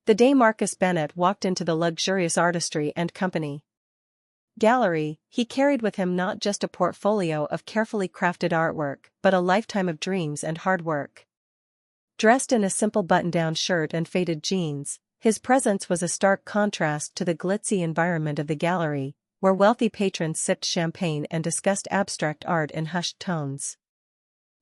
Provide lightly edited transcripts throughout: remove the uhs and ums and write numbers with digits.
The day Marcus Bennett walked into the luxurious Artistry and Company gallery, he carried with him not just a portfolio of carefully crafted artwork, but a lifetime of dreams and hard work. Dressed in a simple button-down shirt and faded jeans, his presence was a stark contrast to the glitzy environment of the gallery, where wealthy patrons sipped champagne and discussed abstract art in hushed tones.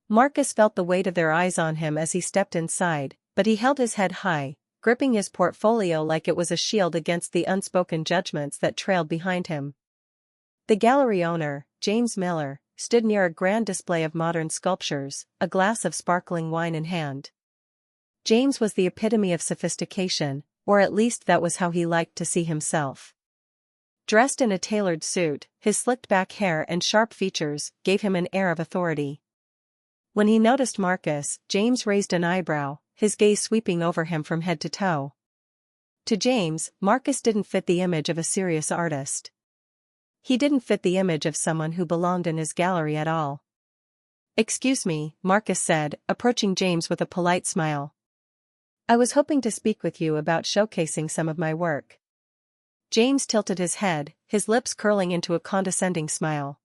Marcus felt the weight of their eyes on him as he stepped inside, but he held his head high, gripping his portfolio like it was a shield against the unspoken judgments that trailed behind him. The gallery owner, James Miller, stood near a grand display of modern sculptures, a glass of sparkling wine in hand. James was the epitome of sophistication, or at least that was how he liked to see himself. Dressed in a tailored suit, his slicked-back hair and sharp features gave him an air of authority. When he noticed Marcus, James raised an eyebrow, his gaze sweeping over him from head to toe. To James, Marcus didn't fit the image of a serious artist. He didn't fit the image of someone who belonged in his gallery at all. "Excuse me," Marcus said, approaching James with a polite smile. "I was hoping to speak with you about showcasing some of my work." James tilted his head, his lips curling into a condescending smile.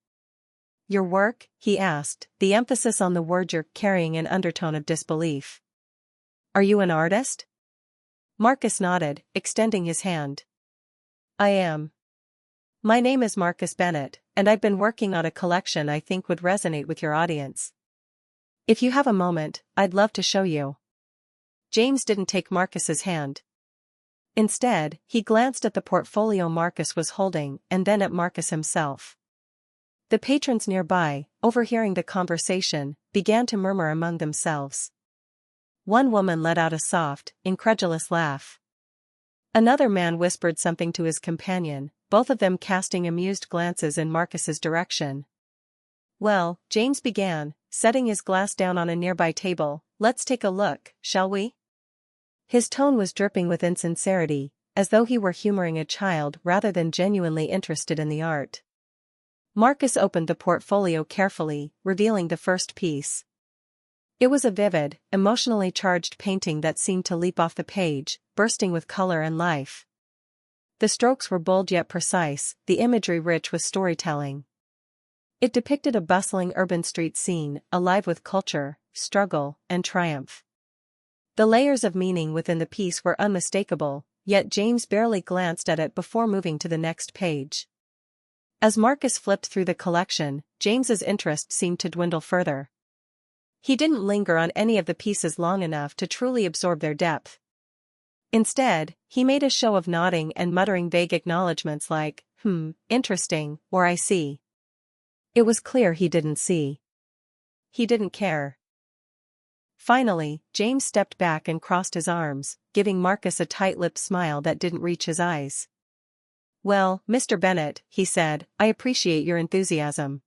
"Your work?" he asked, the emphasis on the word "your" carrying an undertone of disbelief. "Are you an artist?" Marcus nodded, extending his hand. "I am. My name is Marcus Bennett, and I've been working on a collection I think would resonate with your audience. If you have a moment, I'd love to show you." James didn't take Marcus's hand. Instead, he glanced at the portfolio Marcus was holding and then at Marcus himself. The patrons nearby, overhearing the conversation, began to murmur among themselves. One woman let out a soft, incredulous laugh. Another man whispered something to his companion, both of them casting amused glances in Marcus's direction. "Well," James began, setting his glass down on a nearby table, "let's take a look, shall we?" His tone was dripping with insincerity, as though he were humoring a child rather than genuinely interested in the art. Marcus opened the portfolio carefully, revealing the first piece. It was a vivid, emotionally charged painting that seemed to leap off the page, bursting with color and life. The strokes were bold yet precise, the imagery rich with storytelling. It depicted a bustling urban street scene, alive with culture, struggle, and triumph. The layers of meaning within the piece were unmistakable, yet James barely glanced at it before moving to the next page. As Marcus flipped through the collection, James's interest seemed to dwindle further. He didn't linger on any of the pieces long enough to truly absorb their depth. Instead, he made a show of nodding and muttering vague acknowledgments like, interesting, or "I see." It was clear he didn't see. He didn't care. Finally, James stepped back and crossed his arms, giving Marcus a tight-lipped smile that didn't reach his eyes. "Well, Mr. Bennett," he said, "I appreciate your enthusiasm.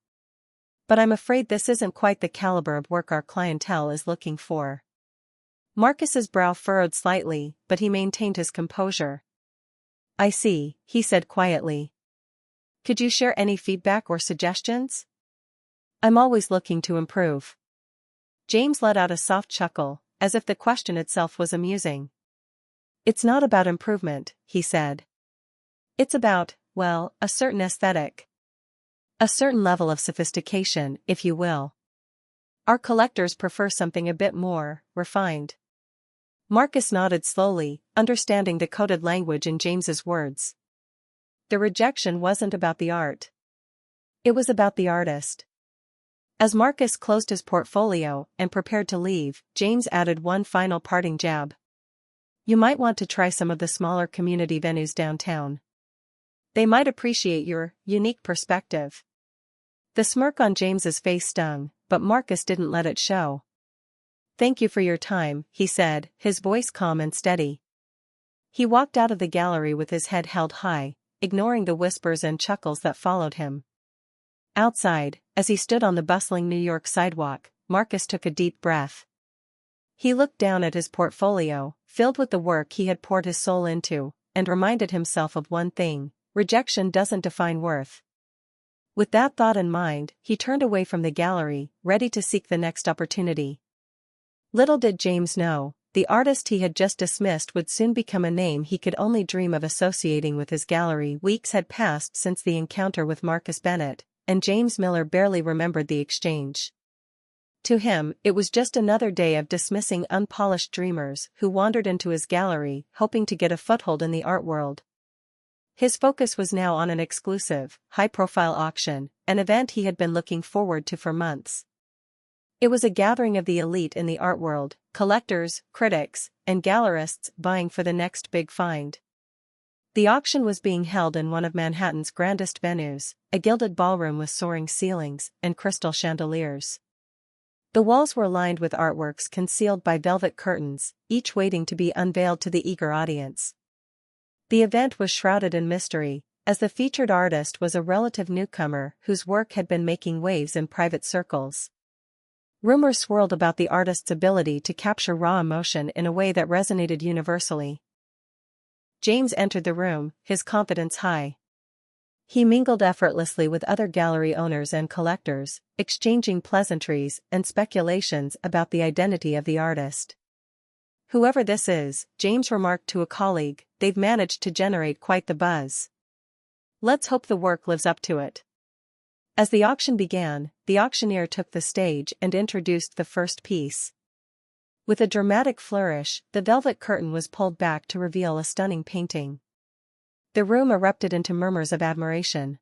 But I'm afraid this isn't quite the caliber of work our clientele is looking for." Marcus's brow furrowed slightly, but he maintained his composure. "I see," he said quietly. "Could you share any feedback or suggestions? I'm always looking to improve." James let out a soft chuckle, as if the question itself was amusing. "It's not about improvement," he said. "It's about, well, a certain aesthetic. A certain level of sophistication, if you will. Our collectors prefer something a bit more refined." Marcus nodded slowly, understanding the coded language in James's words. The rejection wasn't about the art. It was about the artist. As Marcus closed his portfolio and prepared to leave, James added one final parting jab. "You might want to try some of the smaller community venues downtown. They might appreciate your unique perspective." The smirk on James's face stung, but Marcus didn't let it show. "Thank you for your time," he said, his voice calm and steady. He walked out of the gallery with his head held high, ignoring the whispers and chuckles that followed him. Outside, as he stood on the bustling New York sidewalk, Marcus took a deep breath. He looked down at his portfolio, filled with the work he had poured his soul into, and reminded himself of one thing: rejection doesn't define worth. With that thought in mind, he turned away from the gallery, ready to seek the next opportunity. Little did James know, the artist he had just dismissed would soon become a name he could only dream of associating with his gallery. Weeks had passed since the encounter with Marcus Bennett, and James Miller barely remembered the exchange. To him, it was just another day of dismissing unpolished dreamers who wandered into his gallery hoping to get a foothold in the art world. His focus was now on an exclusive, high-profile auction, an event he had been looking forward to for months. It was a gathering of the elite in the art world, collectors, critics, and gallerists vying for the next big find. The auction was being held in one of Manhattan's grandest venues, a gilded ballroom with soaring ceilings and crystal chandeliers. The walls were lined with artworks concealed by velvet curtains, each waiting to be unveiled to the eager audience. The event was shrouded in mystery, as the featured artist was a relative newcomer whose work had been making waves in private circles. Rumors swirled about the artist's ability to capture raw emotion in a way that resonated universally. James entered the room, his confidence high. He mingled effortlessly with other gallery owners and collectors, exchanging pleasantries and speculations about the identity of the artist. "Whoever this is," James remarked to a colleague, "they've managed to generate quite the buzz. Let's hope the work lives up to it." As the auction began, the auctioneer took the stage and introduced the first piece. With a dramatic flourish, the velvet curtain was pulled back to reveal a stunning painting. The room erupted into murmurs of admiration.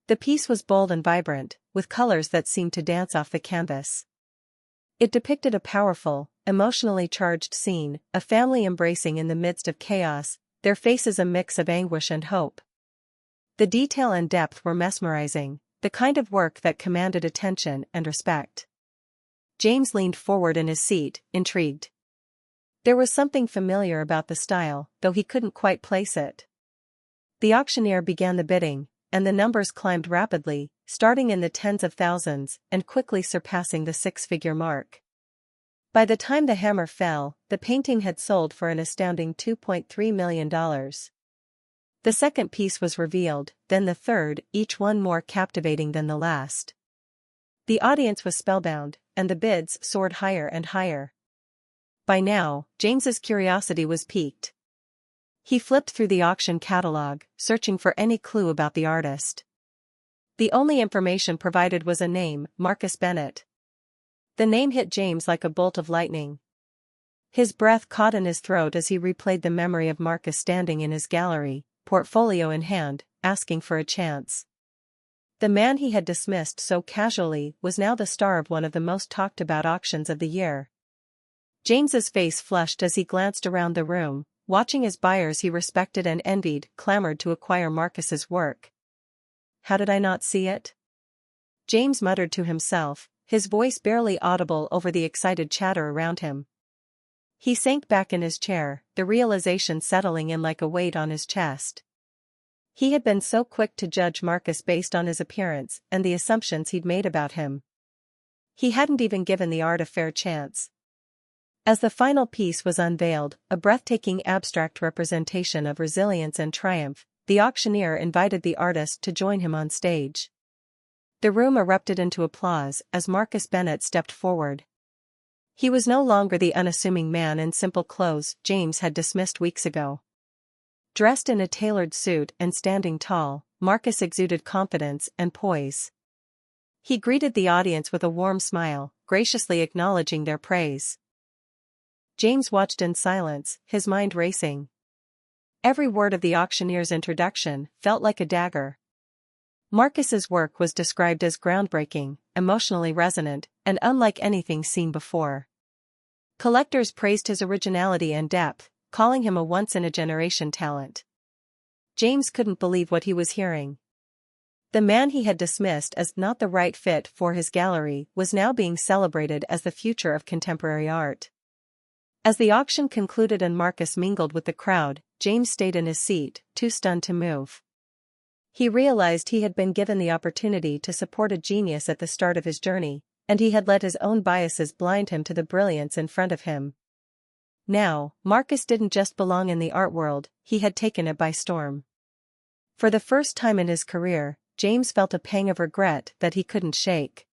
The piece was bold and vibrant, with colors that seemed to dance off the canvas. It depicted a powerful, emotionally charged scene, a family embracing in the midst of chaos, their faces a mix of anguish and hope. The detail and depth were mesmerizing, the kind of work that commanded attention and respect. James leaned forward in his seat, intrigued. There was something familiar about the style, though he couldn't quite place it. The auctioneer began the bidding, and the numbers climbed rapidly, starting in the tens of thousands and quickly surpassing the six-figure mark. By the time the hammer fell, the painting had sold for an astounding $2.3 million. The second piece was revealed, then the third, each one more captivating than the last. The audience was spellbound, and the bids soared higher and higher. By now, James's curiosity was piqued. He flipped through the auction catalog, searching for any clue about the artist. The only information provided was a name, Marcus Bennett. The name hit James like a bolt of lightning. His breath caught in his throat as he replayed the memory of Marcus standing in his gallery, portfolio in hand, asking for a chance. The man he had dismissed so casually was now the star of one of the most talked about auctions of the year. James's face flushed as he glanced around the room, watching as buyers he respected and envied clamored to acquire Marcus's work. "How did I not see it?" James muttered to himself, his voice barely audible over the excited chatter around him. He sank back in his chair, the realization settling in like a weight on his chest. He had been so quick to judge Marcus based on his appearance and the assumptions he'd made about him. He hadn't even given the art a fair chance. As the final piece was unveiled, a breathtaking abstract representation of resilience and triumph, the auctioneer invited the artist to join him on stage. The room erupted into applause as Marcus Bennett stepped forward. He was no longer the unassuming man in simple clothes James had dismissed weeks ago. Dressed in a tailored suit and standing tall, Marcus exuded confidence and poise. He greeted the audience with a warm smile, graciously acknowledging their praise. James watched in silence, his mind racing. Every word of the auctioneer's introduction felt like a dagger. Marcus's work was described as groundbreaking, emotionally resonant, and unlike anything seen before. Collectors praised his originality and depth, calling him a once-in-a-generation talent. James couldn't believe what he was hearing. The man he had dismissed as not the right fit for his gallery was now being celebrated as the future of contemporary art. As the auction concluded and Marcus mingled with the crowd, James stayed in his seat, too stunned to move. He realized he had been given the opportunity to support a genius at the start of his journey, and he had let his own biases blind him to the brilliance in front of him. Now, Marcus didn't just belong in the art world, he had taken it by storm. For the first time in his career, James felt a pang of regret that he couldn't shake.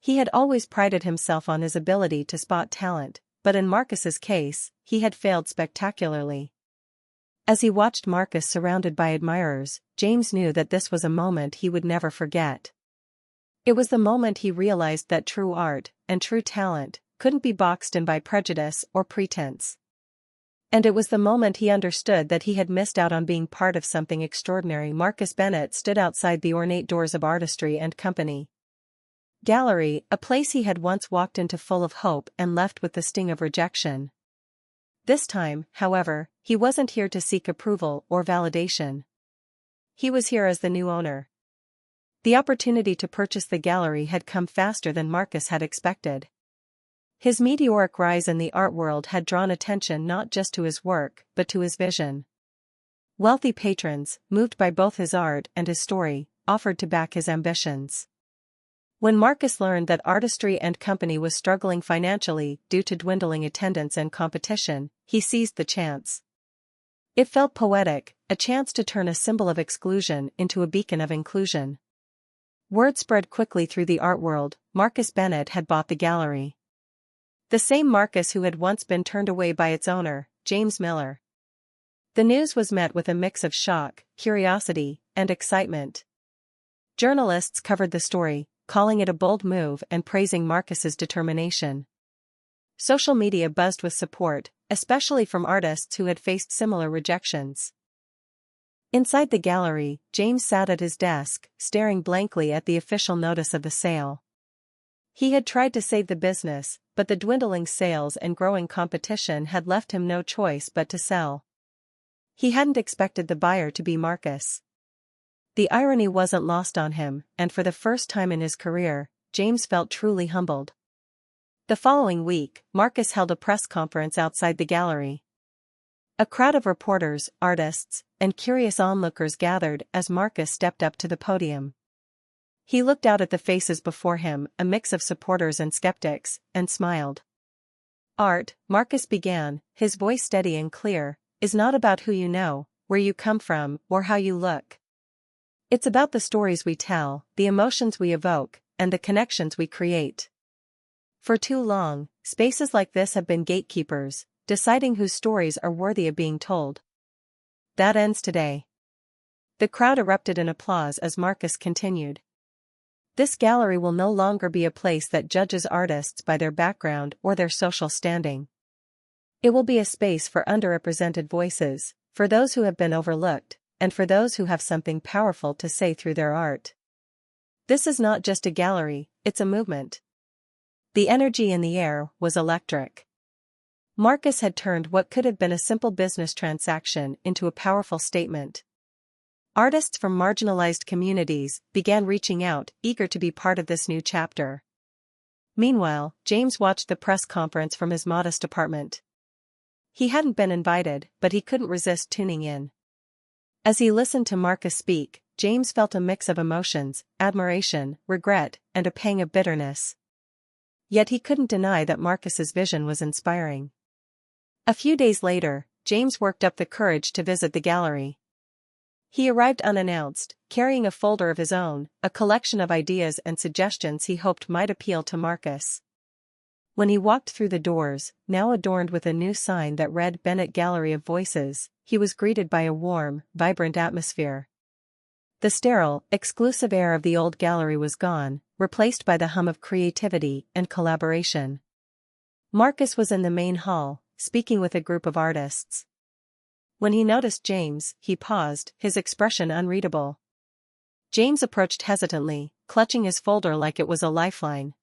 He had always prided himself on his ability to spot talent, but in Marcus's case, he had failed spectacularly. As he watched Marcus surrounded by admirers, James knew that this was a moment he would never forget. It was the moment he realized that true art, and true talent, couldn't be boxed in by prejudice or pretense. And it was the moment he understood that he had missed out on being part of something extraordinary. Marcus Bennett stood outside the ornate doors of Artistry and Company Gallery, a place he had once walked into full of hope and left with the sting of rejection. This time, however, he wasn't here to seek approval or validation. He was here as the new owner. The opportunity to purchase the gallery had come faster than Marcus had expected. His meteoric rise in the art world had drawn attention not just to his work, but to his vision. Wealthy patrons, moved by both his art and his story, offered to back his ambitions. When Marcus learned that Artistry and Company was struggling financially due to dwindling attendance and competition, he seized the chance. It felt poetic, a chance to turn a symbol of exclusion into a beacon of inclusion. Word spread quickly through the art world: Marcus Bennett had bought the gallery. The same Marcus who had once been turned away by its owner, James Miller. The news was met with a mix of shock, curiosity, and excitement. Journalists covered the story, calling it a bold move and praising Marcus's determination. Social media buzzed with support, especially from artists who had faced similar rejections. Inside the gallery, James sat at his desk, staring blankly at the official notice of the sale. He had tried to save the business, but the dwindling sales and growing competition had left him no choice but to sell. He hadn't expected the buyer to be Marcus. The irony wasn't lost on him, and for the first time in his career, James felt truly humbled. The following week, Marcus held a press conference outside the gallery. A crowd of reporters, artists, and curious onlookers gathered as Marcus stepped up to the podium. He looked out at the faces before him, a mix of supporters and skeptics, and smiled. Art, Marcus began, his voice steady and clear, is not about who you know, where you come from, or how you look. It's about the stories we tell, the emotions we evoke, and the connections we create. For too long, spaces like this have been gatekeepers, deciding whose stories are worthy of being told. That ends today. The crowd erupted in applause as Marcus continued. This gallery will no longer be a place that judges artists by their background or their social standing. It will be a space for underrepresented voices, for those who have been overlooked, and for those who have something powerful to say through their art. This is not just a gallery, it's a movement. The energy in the air was electric. Marcus had turned what could have been a simple business transaction into a powerful statement. Artists from marginalized communities began reaching out, eager to be part of this new chapter. Meanwhile, James watched the press conference from his modest apartment. He hadn't been invited, but he couldn't resist tuning in. As he listened to Marcus speak, James felt a mix of emotions: admiration, regret, and a pang of bitterness. Yet he couldn't deny that Marcus's vision was inspiring. A few days later, James worked up the courage to visit the gallery. He arrived unannounced, carrying a folder of his own, a collection of ideas and suggestions he hoped might appeal to Marcus. When he walked through the doors, now adorned with a new sign that read Bennett Gallery of Voices, he was greeted by a warm, vibrant atmosphere. The sterile, exclusive air of the old gallery was gone, replaced by the hum of creativity and collaboration. Marcus was in the main hall, speaking with a group of artists. When he noticed James, he paused, his expression unreadable. James approached hesitantly, clutching his folder like it was a lifeline.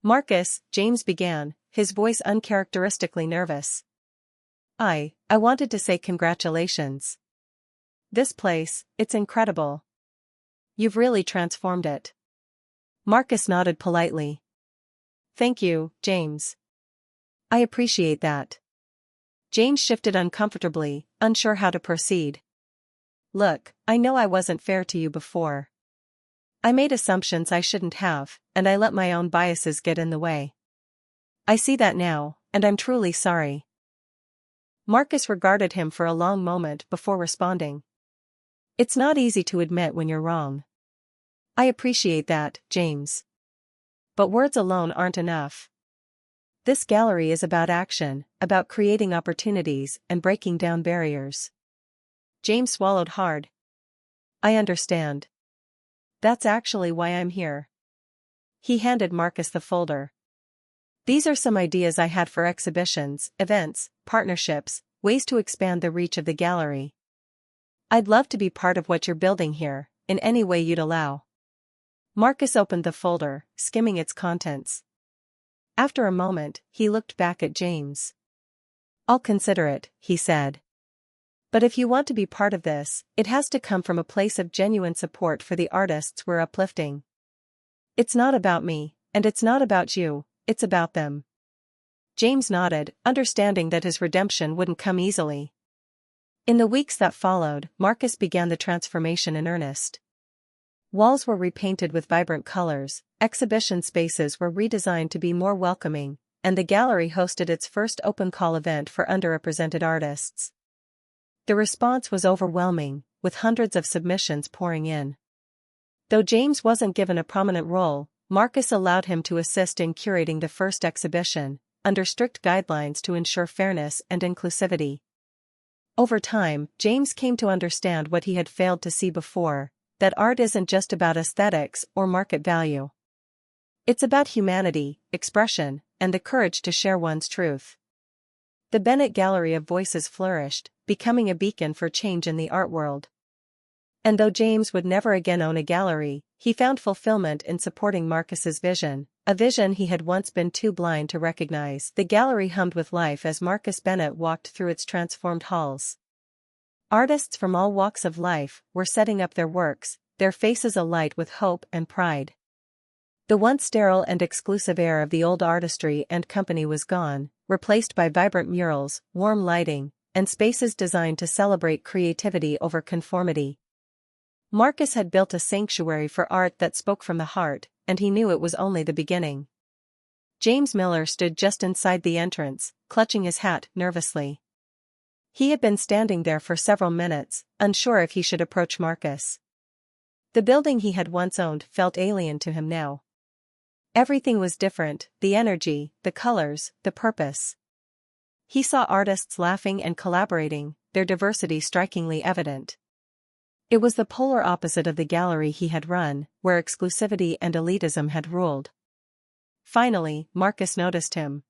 Marcus, James began, his voice uncharacteristically nervous. I wanted to say congratulations. This place, it's incredible. You've really transformed it. Marcus nodded politely. Thank you, James. I appreciate that. James shifted uncomfortably, unsure how to proceed. Look, I know I wasn't fair to you before. I made assumptions I shouldn't have, and I let my own biases get in the way. I see that now, and I'm truly sorry. Marcus regarded him for a long moment before responding. It's not easy to admit when you're wrong. I appreciate that, James. But words alone aren't enough. This gallery is about action, about creating opportunities and breaking down barriers. James swallowed hard. I understand. That's actually why I'm here. He handed Marcus the folder. These are some ideas I had for exhibitions, events, partnerships, ways to expand the reach of the gallery. I'd love to be part of what you're building here, in any way you'd allow. Marcus opened the folder, skimming its contents. After a moment, he looked back at James. I'll consider it, he said. But if you want to be part of this, it has to come from a place of genuine support for the artists we're uplifting. It's not about me, and it's not about you, it's about them. James nodded, understanding that his redemption wouldn't come easily. In the weeks that followed, Marcus began the transformation in earnest. Walls were repainted with vibrant colors, exhibition spaces were redesigned to be more welcoming, and the gallery hosted its first open call event for underrepresented artists. The response was overwhelming, with hundreds of submissions pouring in. Though James wasn't given a prominent role, Marcus allowed him to assist in curating the first exhibition, under strict guidelines to ensure fairness and inclusivity. Over time, James came to understand what he had failed to see before, that art isn't just about aesthetics or market value. It's about humanity, expression, and the courage to share one's truth. The Bennett Gallery of Voices flourished, becoming a beacon for change in the art world. And though James would never again own a gallery, he found fulfillment in supporting Marcus's vision, a vision he had once been too blind to recognize. The gallery hummed with life as Marcus Bennett walked through its transformed halls. Artists from all walks of life were setting up their works, their faces alight with hope and pride. The once sterile and exclusive air of the old artistry and company was gone, replaced by vibrant murals, warm lighting, and spaces designed to celebrate creativity over conformity. Marcus had built a sanctuary for art that spoke from the heart, and he knew it was only the beginning. James Miller stood just inside the entrance, clutching his hat nervously. He had been standing there for several minutes, unsure if he should approach Marcus. The building he had once owned felt alien to him now. Everything was different, the energy, the colors, the purpose. He saw artists laughing and collaborating, their diversity strikingly evident. It was the polar opposite of the gallery he had run, where exclusivity and elitism had ruled. Finally, Marcus noticed him.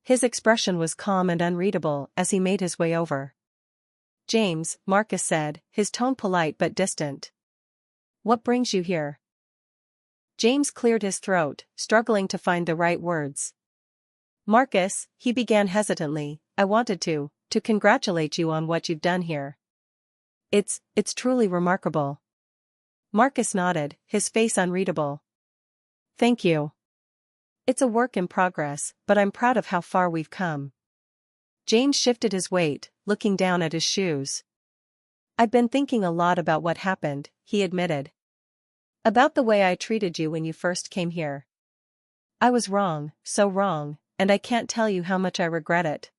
His expression was calm and unreadable as he made his way over. James, Marcus said, his tone polite but distant. What brings you here? James cleared his throat, struggling to find the right words. Marcus, he began hesitantly, I wanted to congratulate you on what you've done here. It's truly remarkable. Marcus nodded, his face unreadable. Thank you. It's a work in progress, but I'm proud of how far we've come. James shifted his weight, looking down at his shoes. I've been thinking a lot about what happened, he admitted. About the way I treated you when you first came here. I was wrong, so wrong, and I can't tell you how much I regret it.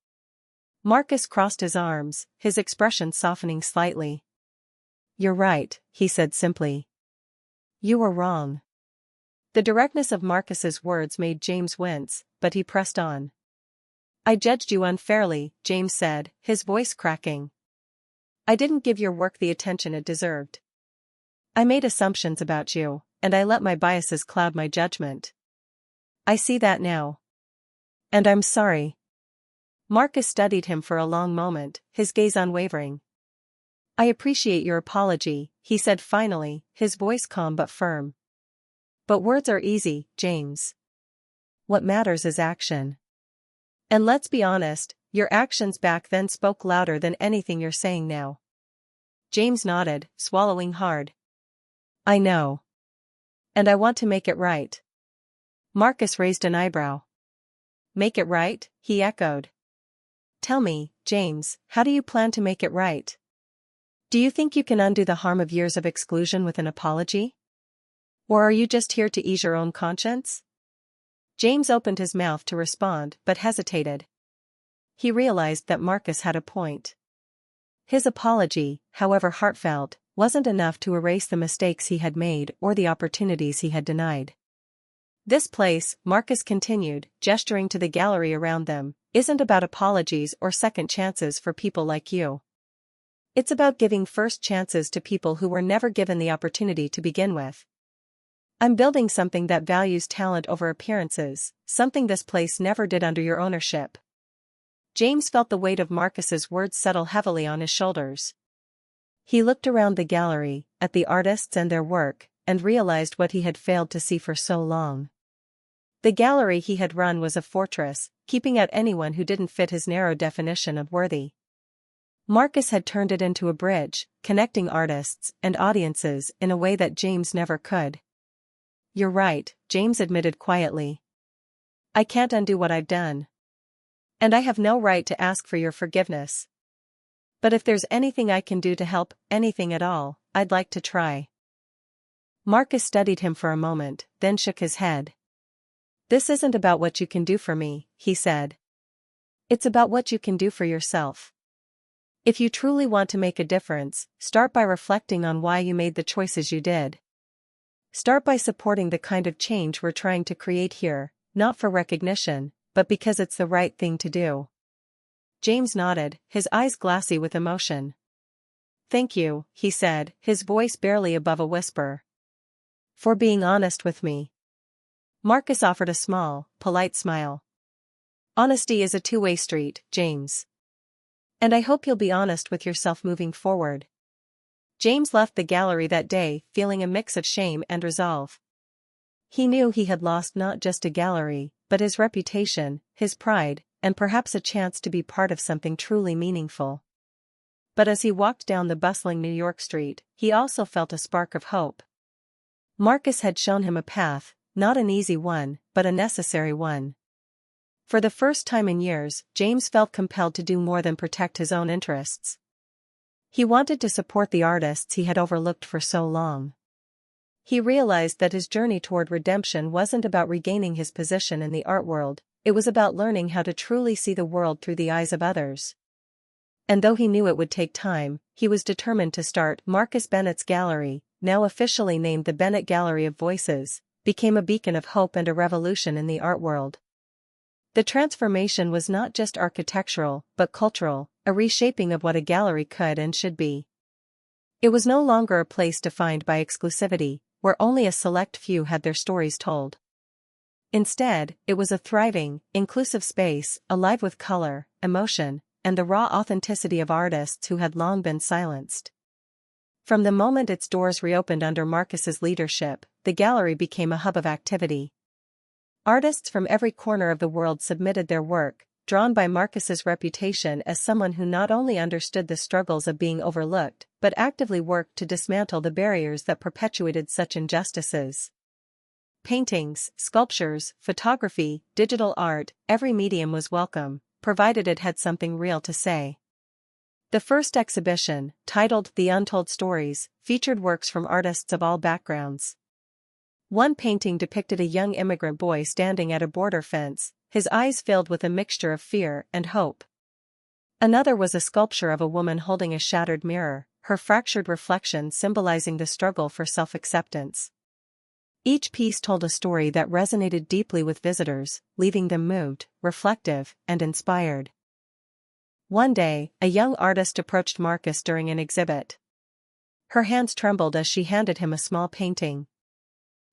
Marcus crossed his arms, his expression softening slightly. You're right, he said simply. You were wrong. The directness of Marcus's words made James wince, but he pressed on. I judged you unfairly, James said, his voice cracking. I didn't give your work the attention it deserved. I made assumptions about you, and I let my biases cloud my judgment. I see that now. And I'm sorry. Marcus studied him for a long moment, his gaze unwavering. I appreciate your apology, he said finally, his voice calm but firm. But words are easy, James. What matters is action. And let's be honest, your actions back then spoke louder than anything you're saying now. James nodded, swallowing hard. I know. And I want to make it right. Marcus raised an eyebrow. Make it right? He echoed. Tell me, James, how do you plan to make it right? Do you think you can undo the harm of years of exclusion with an apology? Or are you just here to ease your own conscience? James opened his mouth to respond but hesitated. He realized that Marcus had a point. His apology, however heartfelt, wasn't enough to erase the mistakes he had made or the opportunities he had denied. This place, Marcus continued, gesturing to the gallery around them, isn't about apologies or second chances for people like you. It's about giving first chances to people who were never given the opportunity to begin with. I'm building something that values talent over appearances, something this place never did under your ownership. James felt the weight of Marcus's words settle heavily on his shoulders. He looked around the gallery, at the artists and their work, and realized what he had failed to see for so long. The gallery he had run was a fortress, keeping out anyone who didn't fit his narrow definition of worthy. Marcus had turned it into a bridge, connecting artists and audiences in a way that James never could. You're right, James admitted quietly. I can't undo what I've done. And I have no right to ask for your forgiveness. But if there's anything I can do to help, anything at all, I'd like to try. Marcus studied him for a moment, then shook his head. This isn't about what you can do for me, he said. It's about what you can do for yourself. If you truly want to make a difference, start by reflecting on why you made the choices you did. Start by supporting the kind of change we're trying to create here, not for recognition, but because it's the right thing to do. James nodded, his eyes glassy with emotion. Thank you, he said, his voice barely above a whisper. For being honest with me. Marcus offered a small, polite smile. Honesty is a two-way street, James. And I hope you'll be honest with yourself moving forward. James left the gallery that day, feeling a mix of shame and resolve. He knew he had lost not just a gallery, but his reputation, his pride, and perhaps a chance to be part of something truly meaningful. But as he walked down the bustling New York street, he also felt a spark of hope. Marcus had shown him a path, not an easy one, but a necessary one. For the first time in years, James felt compelled to do more than protect his own interests. He wanted to support the artists he had overlooked for so long. He realized that his journey toward redemption wasn't about regaining his position in the art world, it was about learning how to truly see the world through the eyes of others. And though he knew it would take time, he was determined to start. Marcus Bennett's gallery, now officially named the Bennett Gallery of Voices, became a beacon of hope and a revolution in the art world. The transformation was not just architectural, but cultural, a reshaping of what a gallery could and should be. It was no longer a place defined by exclusivity, where only a select few had their stories told. Instead, it was a thriving, inclusive space, alive with color, emotion, and the raw authenticity of artists who had long been silenced. From the moment its doors reopened under Marcus's leadership, the gallery became a hub of activity. Artists from every corner of the world submitted their work, drawn by Marcus's reputation as someone who not only understood the struggles of being overlooked, but actively worked to dismantle the barriers that perpetuated such injustices. Paintings, sculptures, photography, digital art, every medium was welcome, provided it had something real to say. The first exhibition, titled The Untold Stories, featured works from artists of all backgrounds. One painting depicted a young immigrant boy standing at a border fence, his eyes filled with a mixture of fear and hope. Another was a sculpture of a woman holding a shattered mirror, her fractured reflection symbolizing the struggle for self-acceptance. Each piece told a story that resonated deeply with visitors, leaving them moved, reflective, and inspired. One day, a young artist approached Marcus during an exhibit. Her hands trembled as she handed him a small painting.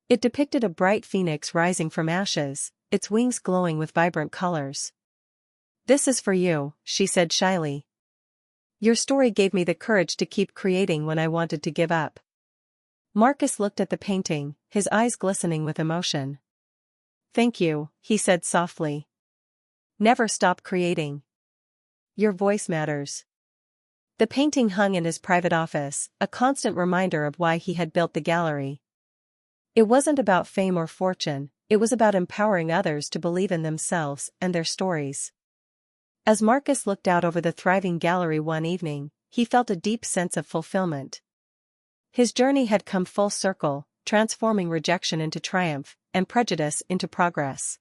It depicted a bright phoenix rising from ashes, its wings glowing with vibrant colors. "This is for you," she said shyly. "Your story gave me the courage to keep creating when I wanted to give up." Marcus looked at the painting, his eyes glistening with emotion. "Thank you," he said softly. "Never stop creating. Your voice matters." The painting hung in his private office, a constant reminder of why he had built the gallery. It wasn't about fame or fortune, it was about empowering others to believe in themselves and their stories. As Marcus looked out over the thriving gallery one evening, he felt a deep sense of fulfillment. His journey had come full circle, transforming rejection into triumph, and prejudice into progress.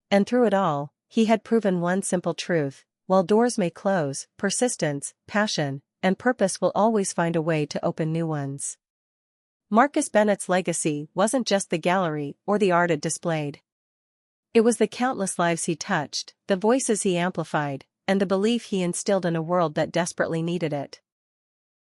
And through it all, he had proven one simple truth: while doors may close, persistence, passion, and purpose will always find a way to open new ones. Marcus Bennett's legacy wasn't just the gallery or the art it displayed. It was the countless lives he touched, the voices he amplified, and the belief he instilled in a world that desperately needed it.